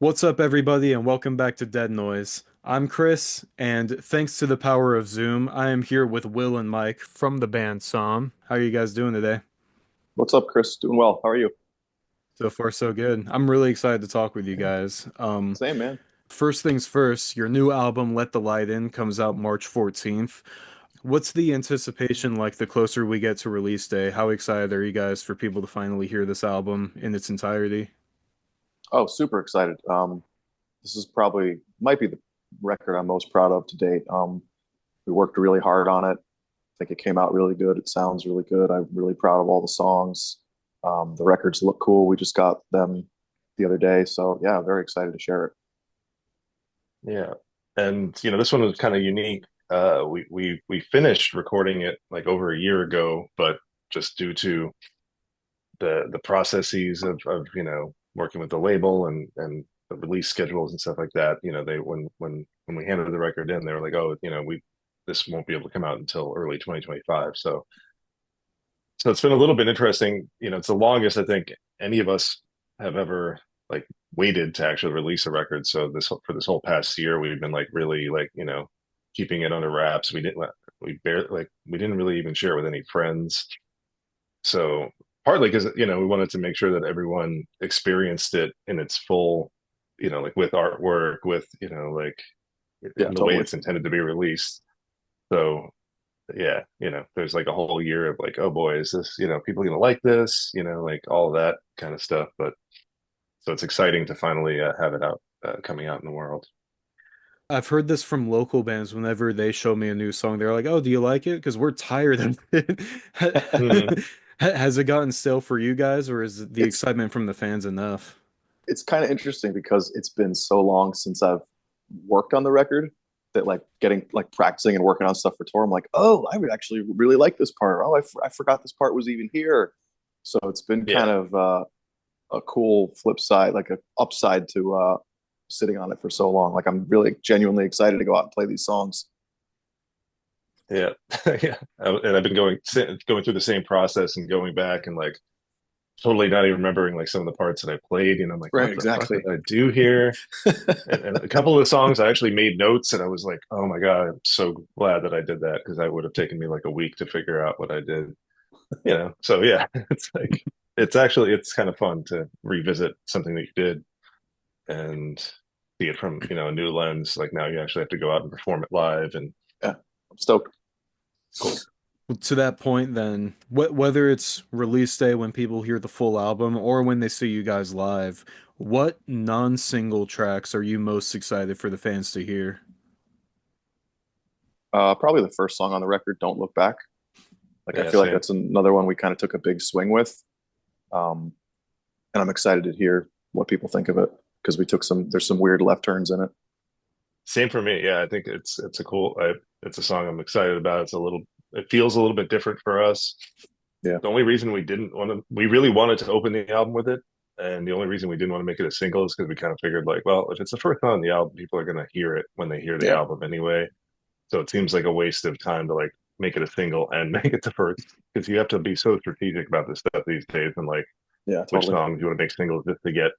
What's up, everybody, and welcome back to Dead Noise. I'm Chris, and thanks to the power of Zoom, I am here with Will and Mike from the band SOM. How are you guys doing today? What's up, Chris? Doing well. How are you? So far, so good. I'm really excited to talk with you guys. Same, man. First things first, your new album, Let the Light In, comes out March 14th. What's the anticipation like the closer we get to release day? How excited are you guys for people to finally hear this album in its entirety? Oh, super excited. This is probably might be the record I'm most proud of to date. We worked really hard on it. I think it came out really good. It sounds really good. I'm really proud of all the songs. The records look cool. We just got them the other day, so yeah, very excited to share it. Yeah. And this one was kind of unique. We finished recording it like over a year ago, but just due to the processes of working with the label and the release schedules and stuff like that, they when we handed the record in, they were like, "Oh, we this won't be able to come out until early 2025." So it's been a little bit interesting. It's the longest I think any of us have ever like waited to actually release a record. So this whole past year, we've been like really like keeping it under wraps. We didn't really even share it with any friends. So partly because we wanted to make sure that everyone experienced it in its full, like with artwork, with like Yeah, in the way totally. it's intended to be released. So yeah, there's like a whole year of like, oh boy, is this, people gonna like this, like all of that kind of stuff. But so it's exciting to finally have it out, coming out in the world. I've heard this from local bands whenever they show me a new song. They're like, "Oh, do you like it?" Because we're tired of it. Mhm. Has it gotten stale for you guys, or is the It's excitement from the fans enough? it's kind of interesting because it's been so long since I've worked on the record that like getting like practicing and working on stuff for tour, I'm like, oh, I would actually really like this part. Oh, I forgot this part was even here. So it's been kind Yeah, of a cool flip side, like a upside to sitting on it for so long. Like I'm really genuinely excited to go out and play these songs. yeah, yeah. And I've been going through the same process and going back and like totally not even remembering like some of the parts that I played. I'm like, Right, what the fuck exactly. did I do here? And a couple of the songs I actually made notes and I was like, oh my God, I'm so glad that I did that because that would have taken me like a week to figure out what I did. So yeah, it's like it's kind of fun to revisit something that you did and see it from a new lens. Like now you actually have to go out and perform it live, and Yeah, I'm stoked. cool. Well, to that point, then, whether it's release day when people hear the full album or when they see you guys live, what non-single tracks are you most excited for the fans to hear? Probably the first song on the record, "Don't Look Back." Like I Yeah, feel like same. that's another one we kind of took a big swing with, um, and I'm excited to hear what people think of it because we took some. There's some weird left turns in it. Same for me. Yeah, I think it's a song I'm excited about. It feels a little bit different for us. Yeah, The only reason we really wanted to open the album with it, and the only reason we didn't want to make it a single is because we kind of figured like, well, if it's the first song on the album, people are gonna hear it when they hear the yeah, album anyway. So it seems like a waste of time to like make it a single and make it the first because you have to be so strategic about this stuff these days and like yeah, which totally. songs you want to make singles just to get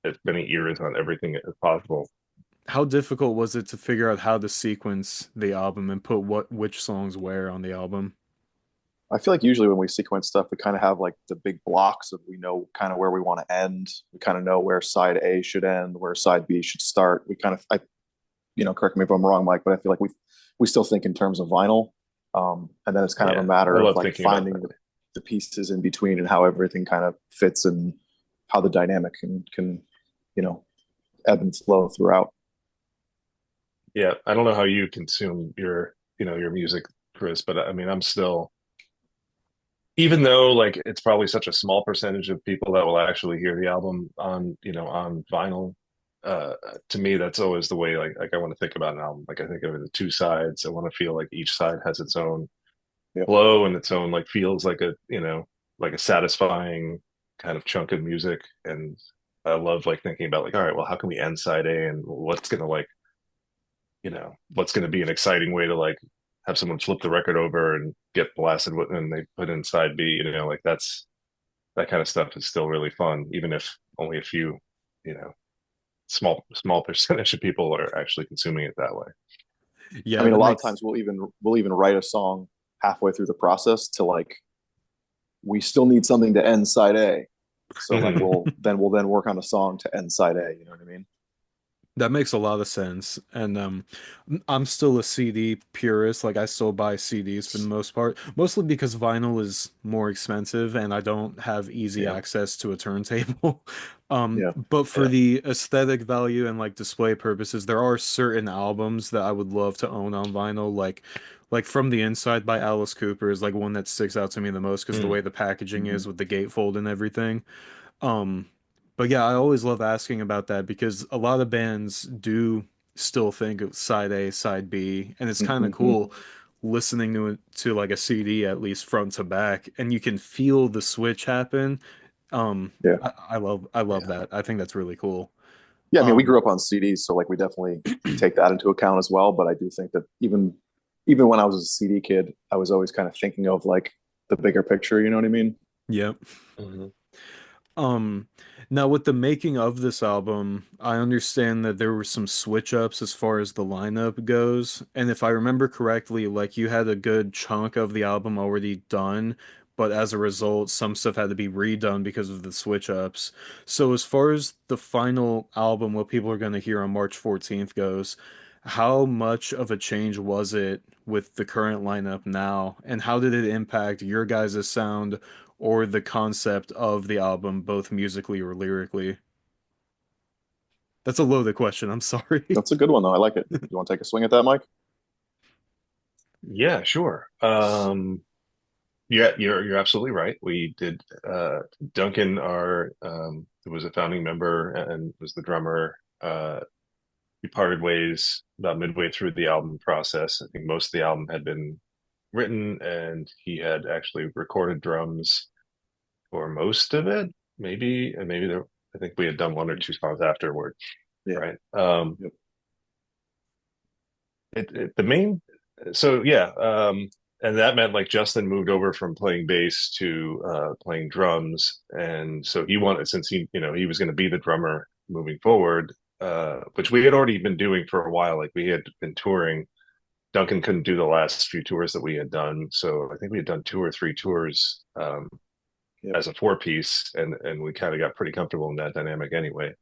as many ears on everything as possible. How difficult was it to figure out how to sequence the album and put which songs where on the album? I feel like usually when we sequence stuff, we kind of have like the big blocks of we know kind of where we want to end. We kind of know where side A should end, where side B should start. We kind of, correct me if I'm wrong, Mike, but I feel like we still think in terms of vinyl, and then it's kind of a Yeah, I matter of love like thinking about finding that. the pieces in between and how everything kind of fits and how the dynamic can you know ebb and flow throughout. Yeah, I don't know how you consume your music, Chris, but I mean, I'm still, even though like it's probably such a small percentage of people that will actually hear the album on vinyl. Uh, to me, that's always the way like I want to think about an album. Like I think of it as two sides. I want to feel like each side has its own Yeah, flow and its own like feels like a satisfying kind of chunk of music. And I love like thinking about like, all right, well, how can we end side A and what's gonna be an exciting way to like have someone flip the record over and get blasted with and they put in side B, like that kind of stuff is still really fun, even if only a few, you know, small percentage of people are actually consuming it that way. I Yeah, mean, a that lot of makes times we'll even write a song halfway through the process to like we still need something to end side A. So like Mhm. we'll then work on a song to end side A. You know what I mean? that makes a lot of sense. And I'm still a CD purist. Like I still buy CDs for the most part, mostly because vinyl is more expensive and I don't have easy Yeah, access to a turntable. Yeah. But for yeah. the aesthetic value and like display purposes, there are certain albums that I would love to own on vinyl, like From the Inside by Alice Cooper is like one that sticks out to me the most because the Mm. way the packaging Mm-hmm. is with the gatefold and everything. Um, but yeah, I always love asking about that because a lot of bands do still think of side A, side B, and it's kind of Mm-hmm. cool listening to it to like a CD at least front to back, and you can feel the switch happen. Yeah. I love Yeah. that. I think that's really cool. Yeah. I mean, we Um, grew up on CDs, so like we definitely take that into account as well. But I do think that even when I was a CD kid, I was always kind of thinking of like the bigger picture. You know what I mean? yeah. Mhm. Um, Now with the making of this album, I understand that there were some switch ups as far as the lineup goes. And if I remember correctly, like you had a good chunk of the album already done, but as a result, some stuff had to be redone because of the switch ups. So as far as the final album, what people are going to hear on March 14th goes, how much of a change was it with the current lineup now? And how did it impact your guys' sound or the concept of the album, both musically or lyrically? That's a loaded question. I'm sorry. That's a good one though. I like it. You want to take a swing at that, Mike? Yeah, sure. Yeah, you're absolutely right. We did Duncan, our who was a founding member and was the drummer, we parted ways about midway through the album process. I think most of the album had been written and he had actually recorded drums for most of it. Maybe there I think we had done one or two songs afterward, Yeah. right? Yep. The main so yeah and that meant like Justin moved over from playing bass to playing drums, and so he wanted, since he was going to be the drummer moving forward, which we had already been doing for a while. Like we had been touring. Duncan couldn't do the last few tours that we had done, so I think we had done two or three tours Yep. as a four piece, and we kind of got pretty comfortable in that dynamic anyway.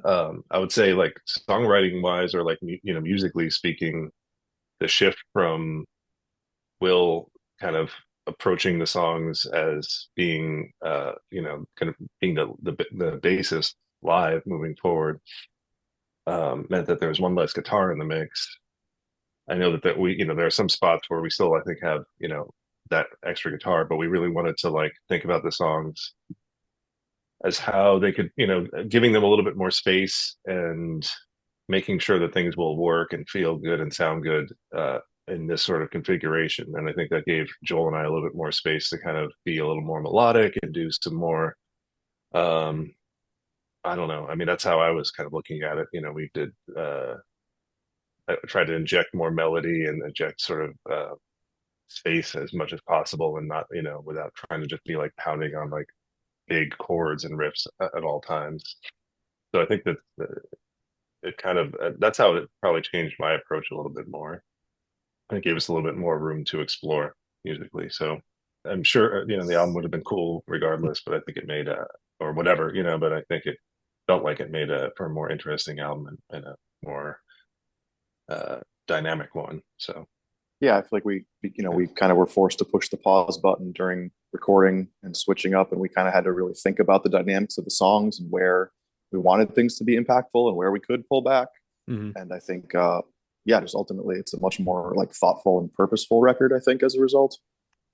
I would say like songwriting wise, or like musically speaking, the shift from Will kind of approaching the songs as being kind of being the bassist live moving forward, meant that there was one less guitar in the mix. I know that we there are some spots where we still I think have that extra guitar, but we really wanted to like think about the songs as how they could, giving them a little bit more space and making sure that things will work and feel good and sound good in this sort of configuration. And I think that gave Joel and I a little bit more space to kind of be a little more melodic and do some more. Um, I don't know. I mean, that's how I was kind of looking at it. We did. I tried to inject more melody and inject sort of space as much as possible, and not without trying to just be like pounding on like big chords and riffs at all times. So I think that it kind of that's how it probably changed my approach a little bit more. It gave us a little bit more room to explore musically. So I'm sure the album would have been cool regardless, but I think it made or whatever, but I think it felt like it made a for a more interesting album and a more uh, dynamic one. So Yeah, I feel like yeah. we kind of were forced to push the pause button during recording and switching up, and we kind of had to really think about the dynamics of the songs and where we wanted things to be impactful and where we could pull back. Mhm. And I think, yeah, just ultimately, it's a much more like thoughtful and purposeful record. I think as a result.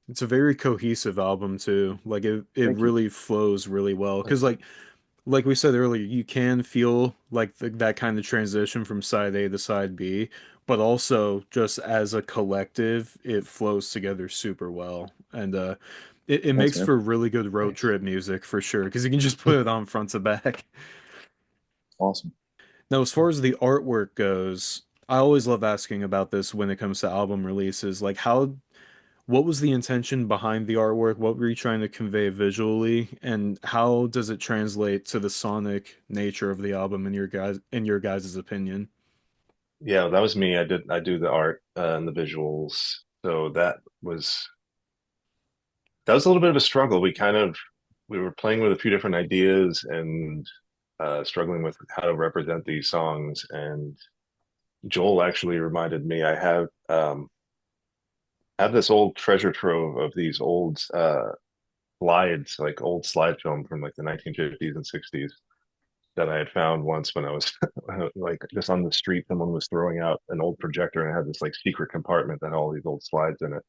It's a very cohesive album too. Like it Thank you. really flows really well. Thank Because you. like we said earlier, you can feel like that kind of transition from side A to side B, but also just as a collective, it flows together super well. And it Thanks, makes man. for really good road Nice. trip music for sure, because you can just put it on front to back. Awesome. Now, as far as the artwork goes, I always love asking about this when it comes to album releases. Like, what was the intention behind the artwork? What were you trying to convey visually, and how does it translate to the sonic nature of the album in your guys' opinion? Yeah, that was me. I do the art and the visuals. So that was a little bit of a struggle. We were playing with a few different ideas and struggling with how to represent these songs. And Joel actually reminded me have this old treasure trove of these old slides, like old slide film from like the 1950s and 60s that I had found once when I was like just on the street. Someone was throwing out an old projector and it had this like secret compartment that had all these old slides in it.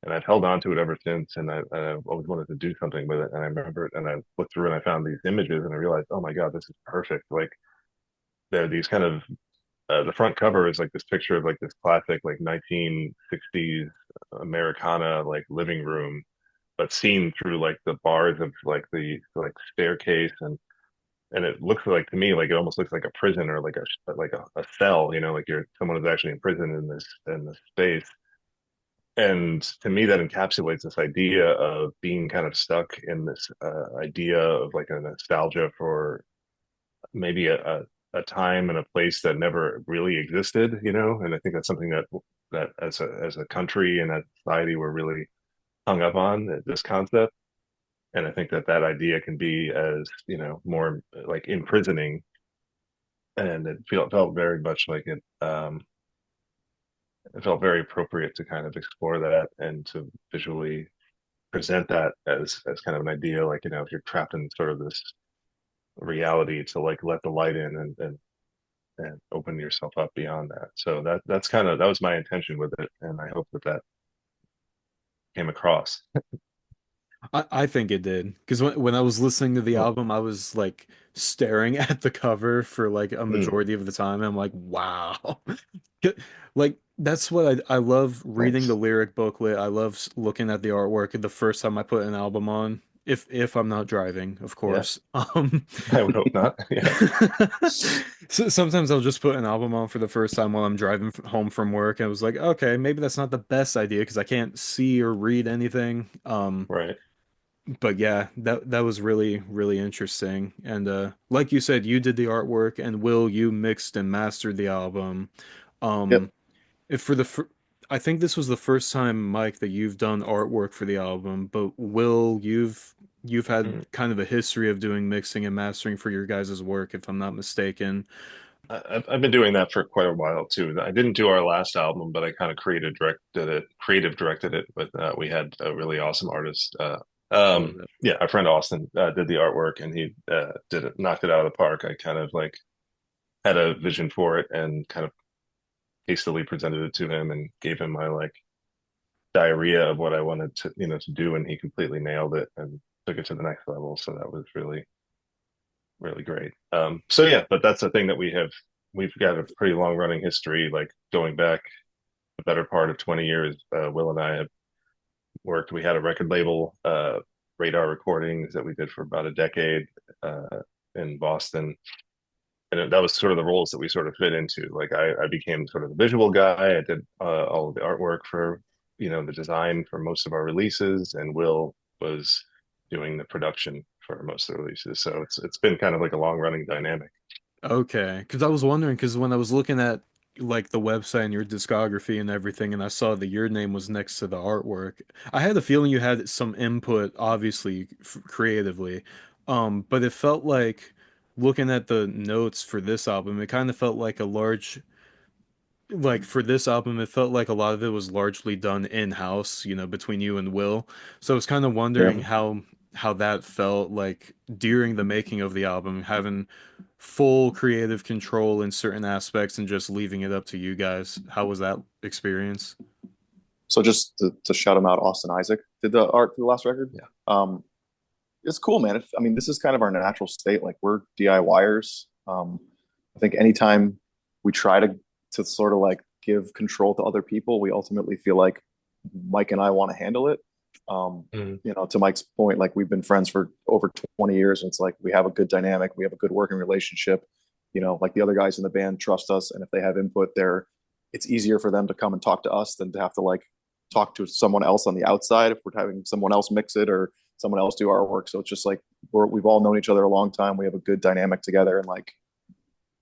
And I've held on to it ever since. And I always wanted to do something with it. And I remember it and I looked through and I found these images and I realized, oh my God, this is perfect. Like they're these kind of the front cover is like this picture of like this classic like 1960s Americana like living room, but seen through like the bars of like the like staircase and it looks like to me like it almost looks like a prison or like a cell, you know, like you're someone is actually in prison in this space. And to me, that encapsulates this idea of being kind of stuck in this idea of like a nostalgia for maybe a time and a place that never really existed, you know. And I think that's something that as a country and a society we're really hung up on this concept. And I think that that idea can be as you know more like imprisoning, and felt very much like it felt very appropriate to kind of explore that and to visually present that as kind of an idea, like you know if you're trapped in sort of this reality to like let the light in and open yourself up beyond that. So that's kind of that was my intention with it, and I hope that that came across. I think it did because when I was listening to the Cool. album, I was like staring at the cover for like a Mm, majority of the time. I'm like, wow. Like that's what I love reading the thanks. lyric booklet. I love looking at the artwork the first time I put an album on. If I'm not driving, of Yeah, course. I would hope not. Yeah, So sometimes I'll just put an album on for the first time while I'm driving home from work. And I was like, okay, maybe that's not the best idea because I can't see or read anything. right. But yeah, that was really interesting. And like you said, you did the artwork, and Will, you mixed and mastered the album. Yep. Um, if for the fir- I think this was the first time, Mike, that you've done artwork for the album. But Will, you've had Mm. kind of a history of doing mixing and mastering for your guys' work, if I'm not mistaken. I've been doing that for quite a while too. I didn't do our last album, but I kind of creative directed it. But we had a really awesome artist. Oh, that- Yeah, our friend Austin did the artwork, and he did it, knocked it out of the park. I kind of like had a vision for it, and kind of hastily presented it to him, and gave him my like diarrhea of what I wanted to, you know, to do, and he completely nailed it and took it to the next level. So that was really great. So yeah, but that's the thing that we've got a pretty long running history, like going back the better part of 20 years. Will and I have worked. We had a record label, Radar Recordings, that we did for about a decade in Boston, and that was sort of the roles that we sort of fit into. Like I became sort of the visual guy. I did all of the artwork for you know the design for most of our releases, and Will was doing the production for most of the releases. So it's been kind of like a long running dynamic. Okay, because I was wondering, because when I was looking at like the website and your discography and everything, and I saw that your name was next to the artwork, I had a feeling you had some input, obviously, creatively. But it felt like looking at the notes for this album, it kind of felt like a large like for this album, it felt like a lot of it was largely done in-house, between you and Will. So I was kind of Yeah. wondering how that felt like during the making of the album, having full creative control in certain aspects and just leaving it up to you guys. How was that experience? So just to shout him out, Austin Isaac did the art for the last record. Yeah. It's cool, man. I mean, this is kind of our natural state. Like we're DIYers. I think anytime we try to sort of like give control to other people, we ultimately feel like Mike and I want to handle it. Mm, To Mike's point, like we've been friends for over 20 years, and it's like we have a good dynamic, we have a good working relationship. Like the other guys in the band trust us, and if they have input, it's easier for them to come and talk to us than to have to like talk to someone else on the outside if we're having someone else mix it or someone else do our work. So it's just like we've all known each other a long time. We have a good dynamic together, and like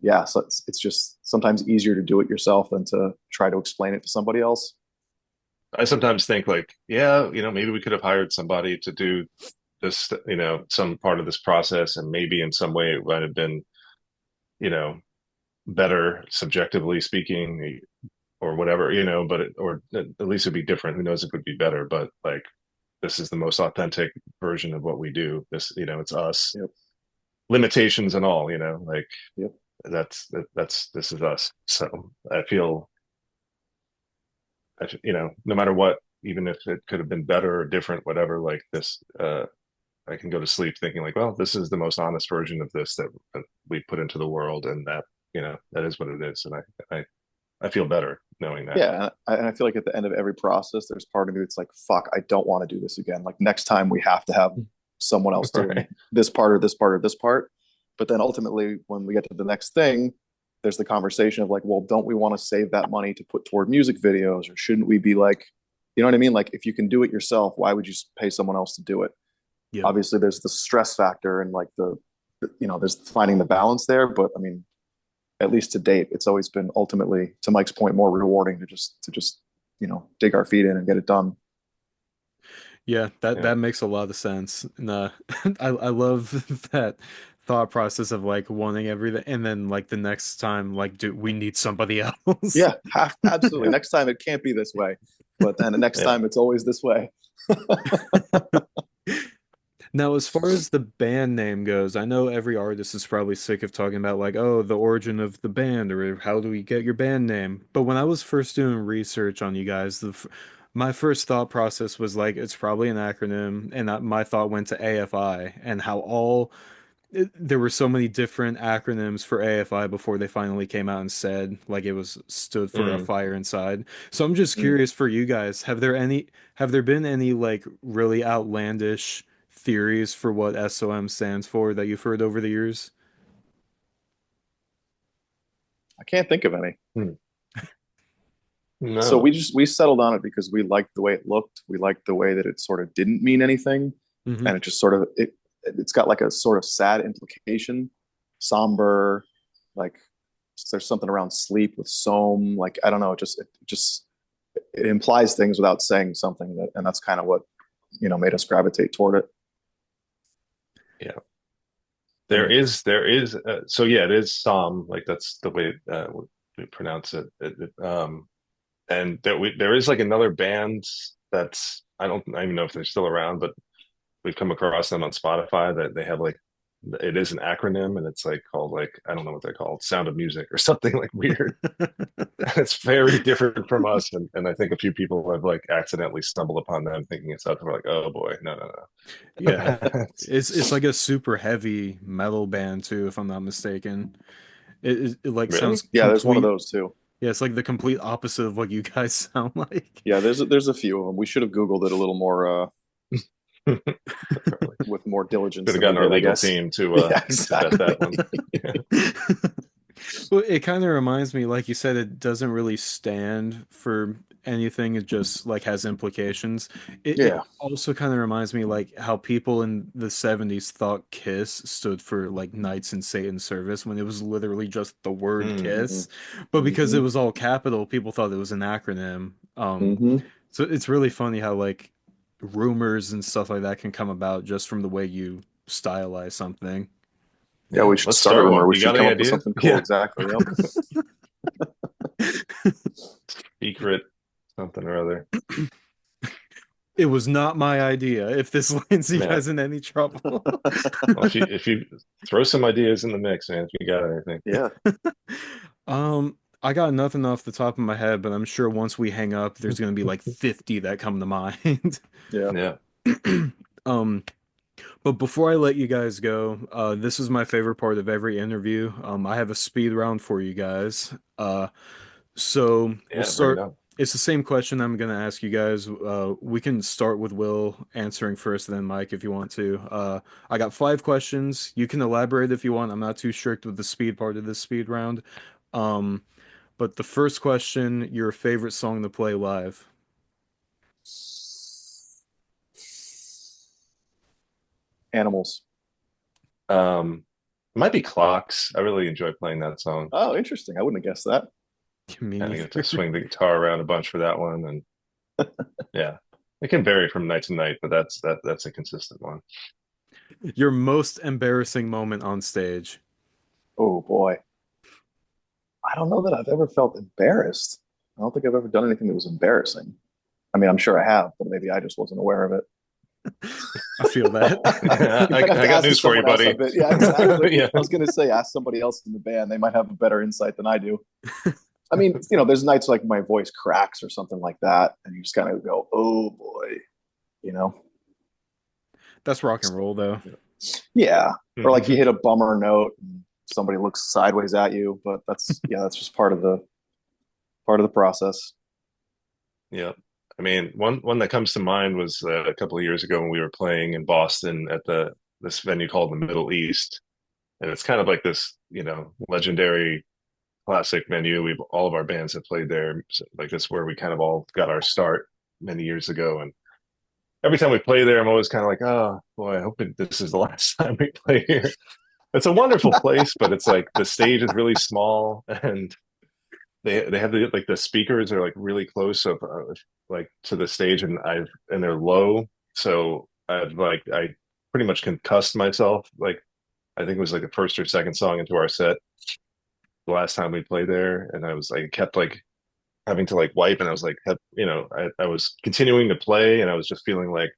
yeah, so it's just sometimes easier to do it yourself than to try to explain it to somebody else. I sometimes think like, yeah, maybe we could have hired somebody to do this, some part of this process, and maybe in some way it might have been, you know, better subjectively speaking, or whatever, but or at least it'd be different. Who knows if it would be better? But like, this is the most authentic version of what we do. This, it's us, Yep. limitations and all, like Yep. that's this is us. So I feel, no matter what, even if it could have been better or different, whatever, like this, I can go to sleep thinking like, well, this is the most honest version of this that we put into the world, and that that is what it is, and I feel better knowing that. Yeah, and I feel like at the end of every process, there's part of me that's like, fuck, I don't want to do this again. Like next time we have to have someone else doing Right. this part or this part or this part. But then ultimately, when we get to the next thing, there's the conversation of like, well, don't we want to save that money to put toward music videos, or shouldn't we be like, you know what I mean? Like if you can do it yourself, why would you pay someone else to do it? Yep. Obviously, there's the stress factor and like there's finding the balance there. But I mean, at least to date, it's always been ultimately, to Mike's point, more rewarding to just dig our feet in and get it done. Yeah, that Yeah. that makes a lot of sense. And I love that thought process of like wanting everything and then like the next time like do we need somebody else? Yeah, absolutely. Yeah. Next time it can't be this way, but then the next Yeah. time it's always this way. Now, as far as the band name goes, I know every artist is probably sick of talking about like, oh, the origin of the band or how do we get your band name? But when I was first doing research on you guys, my first thought process was like, it's probably an acronym, and my thought went to AFI and how there were so many different acronyms for AFI before they finally came out and said like it was stood for a Mm. fire inside. So I'm just Mm. curious for you guys, have there been any like really outlandish theories for what SOM stands for that you've heard over the years? I can't think of any. Mm. So No. we settled on it because we liked the way it looked. We liked the way that it sort of didn't mean anything, Hmm. and it just sort of it's got like a sort of sad implication, somber, like there's something around sleep with SOM. Like I don't know, it just it implies things without saying something, and that's kind of what made us gravitate toward it. Yeah. That There makes is there is so yeah, it is Psalm, like that's the way we pronounce it. And there is like another band that's I don't even know if they're still around, but we've come across them on Spotify that they have like it is an acronym, and it's like called like I don't know what they're called, Sound of Music or something like weird. It's very different from us, and I think a few people have like accidentally stumbled upon them thinking it's us. And we're like, oh boy, no, no, yeah. no. It's like a super heavy metal band too, if I'm not mistaken. It like Really? sounds Yeah, there's one of complete. those too. Yeah, it's like the complete opposite of what you guys sound like. Yeah, there's a few of them. We should have Googled it a little more Probably with more diligence could have than we gotten our did, I legal guess. team Yeah, to vet exactly. that one. Yeah. Well, it kind of reminds me, like you said, it doesn't really stand for anything. It just like has implications. It Yeah. also kind of reminds me like how people in the 70s thought KISS stood for like Knights in Satan's Service when it was literally just the word Mm. Hmm. KISS. But because it Hmm. was all capital, people thought it was an acronym. Hmm. So it's really funny how like rumors and stuff like that can come about just from the way you stylize something. Yeah, Yeah, we should let's start a start rumor. one. We You should got come any up with ideas? something cool. Yeah, Exactly. Yep. secret something or other. It was not my idea. If this lands you Yeah. guys in any trouble. Well, if you throw some ideas in the mix, man, if you got anything. Yeah. I got nothing off the top of my head, but I'm sure once we hang up, there's gonna be like 50 that come to mind. Yeah. Yeah. Um, but before I let you guys go, this is my favorite part of every interview. I have a speed round for you guys. So we'll Yeah, bring it start. up. It's the same question I'm gonna ask you guys. We can start with Will answering first, then Mike if you want to. I got 5 questions. You can elaborate if you want. I'm not too strict with the speed part of this speed round. Um, but the first question, your favorite song to play live? Animals. Um, it might be Clocks. I really enjoy playing that song. Oh, interesting. I wouldn't have guessed that. Me Kind of get to neither. swing the guitar around a bunch for that one, and yeah, it can vary from night to night, but that's a consistent one. Your most embarrassing moment on stage. Oh boy. I don't know that I've ever felt embarrassed. I don't think I've ever done anything that was embarrassing. I mean, I'm sure I have, but maybe I just wasn't aware of it. I feel that. Yeah, You I, might have I to got ask news for you, someone else, I buddy. bet. Yeah, exactly. Yeah, I was going to say, ask somebody else in the band. They might have a better insight than I do. I mean, there's nights like my voice cracks or something like that, and you just kind of go, oh boy, you know? That's rock and roll, though. Yeah. Or like you Mhm. hit a bummer note and somebody looks sideways at you, but that's just part of the process. Yeah. I mean, one that comes to mind was a couple of years ago when we were playing in Boston at the this venue called the Middle East, and it's kind of like this, legendary classic venue. We've all of our bands have played there. So, like that's where we kind of all got our start many years ago. And every time we play there, I'm always kind of like, oh boy, I hope this is the last time we play here. It's a wonderful place, but it's like the stage is really small, and they have the speakers are like really close up like to the stage, and they're low, so I pretty much concussed myself. Like I think it was like the first or second song into our set the last time we played there, and I was like kept like having to like wipe, and I was like I was continuing to play, and I was just feeling like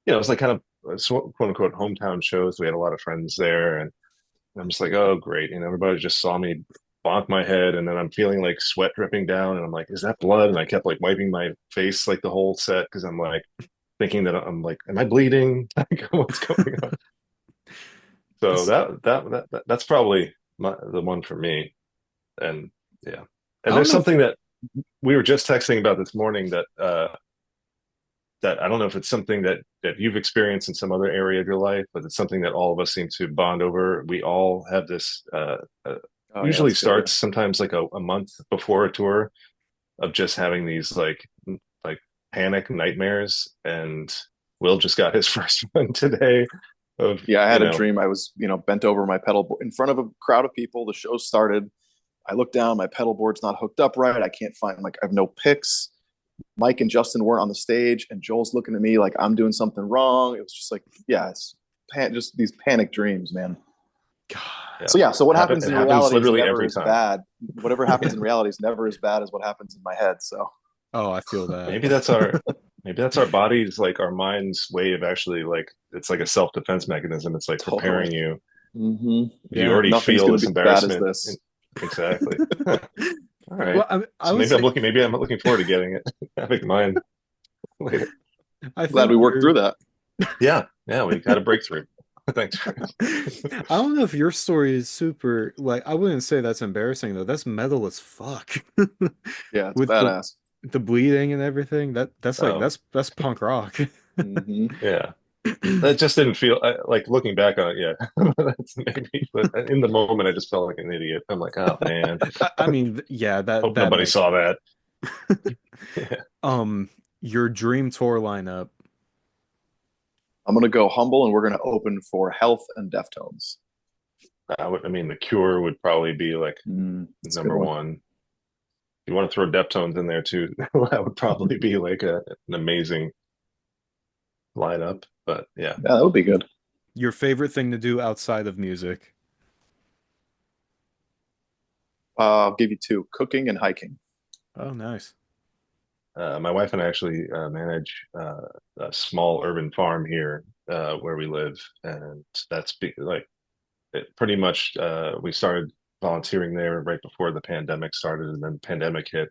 it was like kind of quote unquote hometown shows. We had a lot of friends there, and I'm just like, oh great, everybody just saw me bonk my head, and then I'm feeling like sweat dripping down, and I'm like, is that blood? And I kept like wiping my face like the whole set because I'm like thinking that I'm like, am I bleeding? Like, what's going on? So This, that's probably the one for me. And yeah, I and don't there's know if, something that we were just texting about this morning that I don't know if it's something that you've experienced in some other area of your life, but it's something that all of us seem to bond over. We all have this Oh yeah, usually let's go starts there. sometimes like a month before a tour of just having these like panic nightmares. And Will just got his first one today of, Yeah, I you had a know, dream. I was, bent over my pedal board in front of a crowd of people. The show started. I look down, my pedal board's not hooked up right. I can't find like I have no picks. Mike and Justin weren't on the stage, and Joel's looking at me like I'm doing something wrong. It was just like, yeah, it's just these panic dreams, man. God, yeah, So yeah, so what happens it in happens reality is literally never every as time. bad. Whatever happens in reality is never as bad as what happens in my head. So oh, I feel that. Maybe that's our maybe that's our body's like our mind's way of actually like it's like a self-defense mechanism. It's like totally. preparing you. Hmm. If you Yeah. already Nothing's feel going to this be as bad as embarrassment, this. exactly. All right. Well, I So would say maybe I'm looking forward to getting it, having mine later. I Glad think we worked through you're. that. Yeah, yeah, we got a breakthrough. Thanks, Chris. I don't know if your story is super like I wouldn't say that's embarrassing though. That's metal as fuck. Yeah, it's With the badass. the bleeding and everything. That's like Oh, that's punk rock. Hmm. yeah. That just didn't feel like looking back on it. Yeah, that's maybe. But in the moment, I just felt like an idiot. I'm like, oh man, I mean, yeah, that hope that nobody makes saw that. Yeah. um your dream tour lineup. I'm going to go humble, and we're going to open for Health and Deftones. I mean, The Cure would probably be like That's a good number one. one. You want to throw Deftones in there too, that would probably be like an amazing lineup. But yeah, Yeah, that would be good. Your favorite thing to do outside of music. I'll give you two: cooking and hiking. Oh, nice. my wife and I actually manage a small urban farm here where we live, and like pretty much we started volunteering there right before the pandemic started, and then the pandemic hit,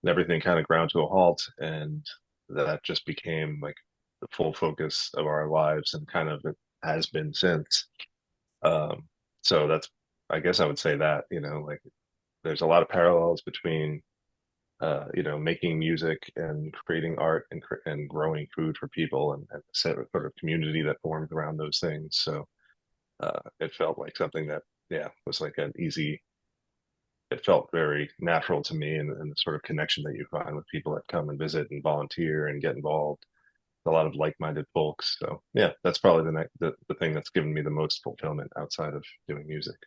and everything kind of ground to a halt, and that just became like the full focus of our lives, and kind of it has been since. Um, so that's, I guess I would say that, like there's a lot of parallels between, making music and creating art and growing food for people, and a sort of community that formed around those things. So it felt like something that, yeah, was like an easy it felt very natural to me, and the sort of connection that you find with people that come and visit and volunteer and get involved. A lot of like-minded folks. So yeah, that's probably the thing that's given me the most fulfillment outside of doing music.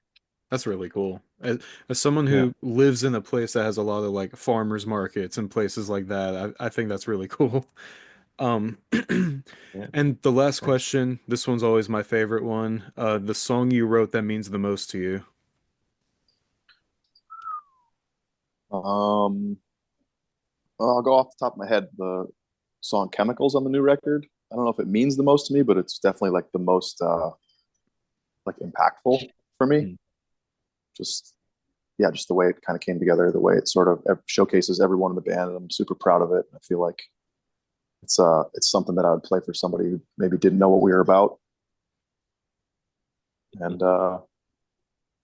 That's really cool. As someone Yeah, who lives in a place that has a lot of like farmers markets and places like that, I think that's really cool. Um, yeah. and the last Thanks. question, this one's always my favorite one. The song you wrote that means the most to you. Um, well, I'll go off the top of my head. The song "Chemicals" on the new record. I don't know if it means the most to me, but it's definitely like the most like impactful for me. Hmm. Just yeah, just the way it kind of came together, the way it sort of showcases everyone in the band, and I'm super proud of it. I feel like it's something that I would play for somebody who maybe didn't know what we were about, and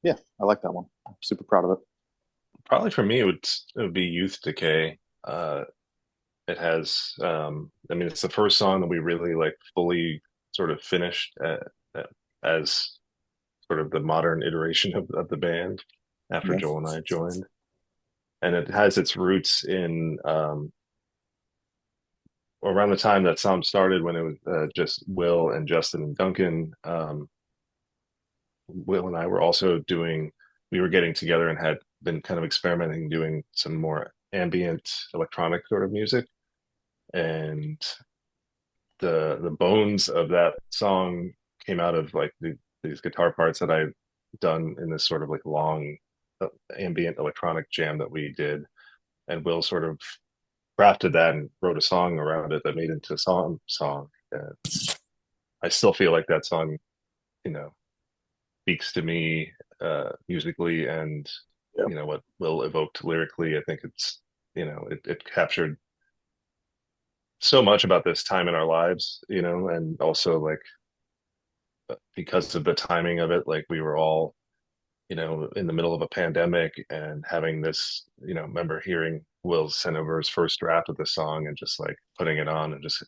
yeah, I like that one. I'm super proud of it. Probably for me, it would be Youth Decay. It has, I mean, it's the first song that we really like fully sort of finished as sort of the modern iteration of the band after Yeah, Joel and I joined, and it has its roots in around the time that SOM started when it was just Will and Justin and Duncan. Will and I were also we were getting together and had been kind of experimenting doing some more ambient electronic sort of music. And the bones of that song came out of like these guitar parts that I'd done in this sort of like long ambient electronic jam that we did. And Will sort of crafted that and wrote a song around it that made it into a song. I still feel like that song, you know, speaks to me musically, and yeah, what Will evoked lyrically. I think it captured so much about this time in our lives, and also like because of the timing of it, like we were all in the middle of a pandemic and having this, remember hearing Will send over his first draft of the song and just like putting it on and just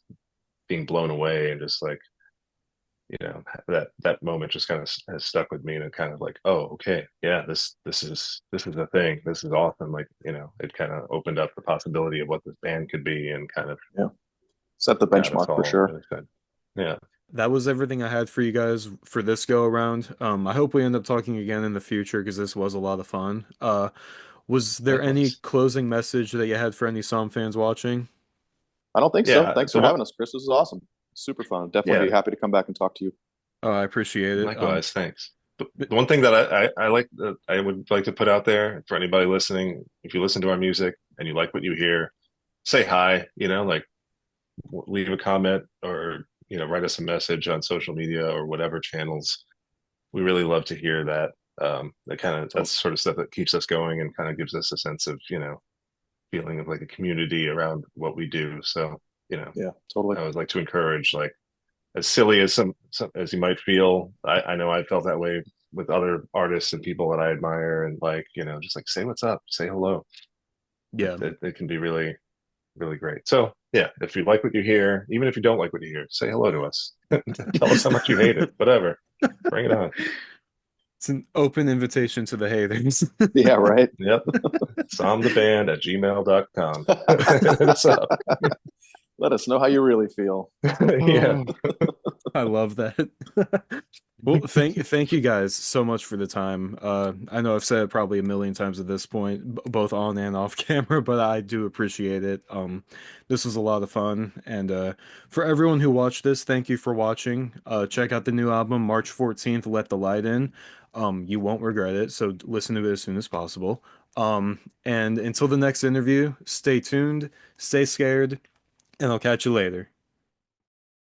being blown away, and just like that moment just kind of has stuck with me, and it kind of like, oh, okay, yeah, this is a thing, this is awesome, like it kind of opened up the possibility of what this band could be, and kind of yeah. Set the got us benchmark for all sure. really excited. Yeah, That was everything I had for you guys for this go around. I hope we end up talking again in the future because this was a lot of fun. Was there any likewise. closing message that you had for any Psalm fans watching? I don't think so. Yeah, Thanks the for one, having us, Chris. This is awesome. Super fun. Definitely be yeah, happy to come back and talk to you. Oh, I appreciate it. likewise, thanks. The one thing that I like that I would like to put out there for anybody listening: if you listen to our music and you like what you hear, say hi. Like leave a comment, or write us a message on social media or whatever channels. We really love to hear that. That's Totally. sort of stuff that keeps us going and kind of gives us a sense of feeling of like a community around what we do. So Yeah, totally. I would like to encourage, like, as silly as some as you might feel. I know I felt that way with other artists and people that I admire, and like just like say what's up, say hello. Yeah. It can be really, really great. So yeah, if you like what you hear, even if you don't like what you hear, say hello to us. Tell us how much you hate it. Whatever. Bring it on. It's an open invitation to the haters. Yeah, right. Yep. Somtheband@gmail.com. Hit us up. Let us know how you really feel. Yeah. Oh, I love that. Well, thank you guys so much for the time. I know I've said it probably a million times at this point, both on and off camera, but I do appreciate it. This was a lot of fun, and for everyone who watched this, thank you for watching. Check out the new album, March 14th, Let the Light In. You won't regret it, so listen to it as soon as possible. And until the next interview, stay tuned, stay scared, and I'll catch you later.